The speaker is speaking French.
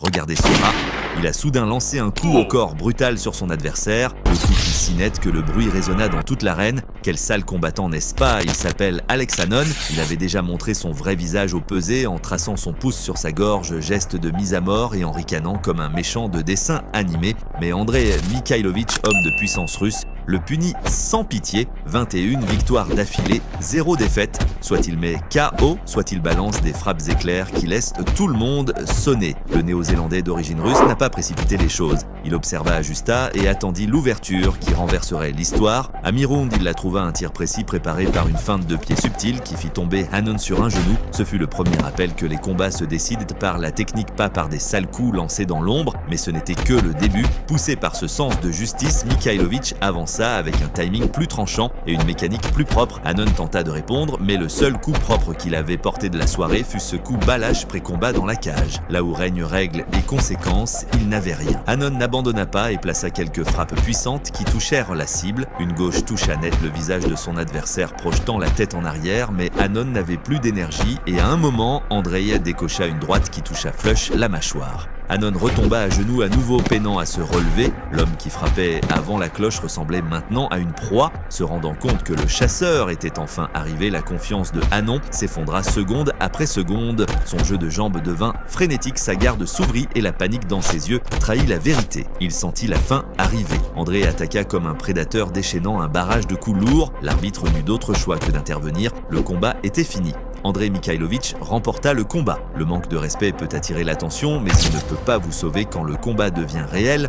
Regardez ce bras. Il a soudain lancé un coup au corps brutal sur son adversaire, le coup fut si net que le bruit résonna dans toute l'arène. Quel sale combattant, n'est-ce pas? Il s'appelle Alex Hanon. Il avait déjà montré son vrai visage au pesé en traçant son pouce sur sa gorge, geste de mise à mort et en ricanant comme un méchant de dessin animé. Mais Andrei Mikhaïlovitch, homme de puissance russe, le punit sans pitié. 21 victoires d'affilée, 0 défaite. Soit il met KO, soit il balance des frappes éclairs qui laissent tout le monde sonner. Le néo-zélandais d'origine russe n'a pas précipité les choses. Il observa Ajusta et attendit l'ouverture qui renverserait l'histoire. À mi-round, il la trouva un tir précis préparé par une feinte de pied subtile qui fit tomber Hanon sur un genou. Ce fut le premier rappel que les combats se décident par la technique, pas par des sales coups lancés dans l'ombre, mais ce n'était que le début. Poussé par ce sens de justice, Mikhaïlovitch avança avec un timing plus tranchant et une mécanique plus propre. Hanon tenta de répondre, mais le seul coup propre qu'il avait porté de la soirée fut ce coup balâche pré-combat dans la cage. Là où règne règle et conséquences, il n'avait rien. Hanon n'abandonna pas et plaça quelques frappes puissantes qui touchèrent la cible. Une gauche toucha net le visage de son adversaire, projetant la tête en arrière, mais Hanon n'avait plus d'énergie et à un moment, Andrei décocha une droite qui toucha flush la mâchoire. Hanon retomba à genoux à nouveau, peinant à se relever. L'homme qui frappait avant la cloche ressemblait maintenant à une proie. Se rendant compte que le chasseur était enfin arrivé, la confiance de Hanon s'effondra seconde après seconde. Son jeu de jambes devint frénétique, sa garde s'ouvrit et la panique dans ses yeux trahit la vérité. Il sentit la fin arriver. Andrei attaqua comme un prédateur déchaînant un barrage de coups lourds. L'arbitre n'eut d'autre choix que d'intervenir. Le combat était fini. Andrei Mikhaïlovitch remporta le combat. Le manque de respect peut attirer l'attention, mais il ne peut pas vous sauver quand le combat devient réel.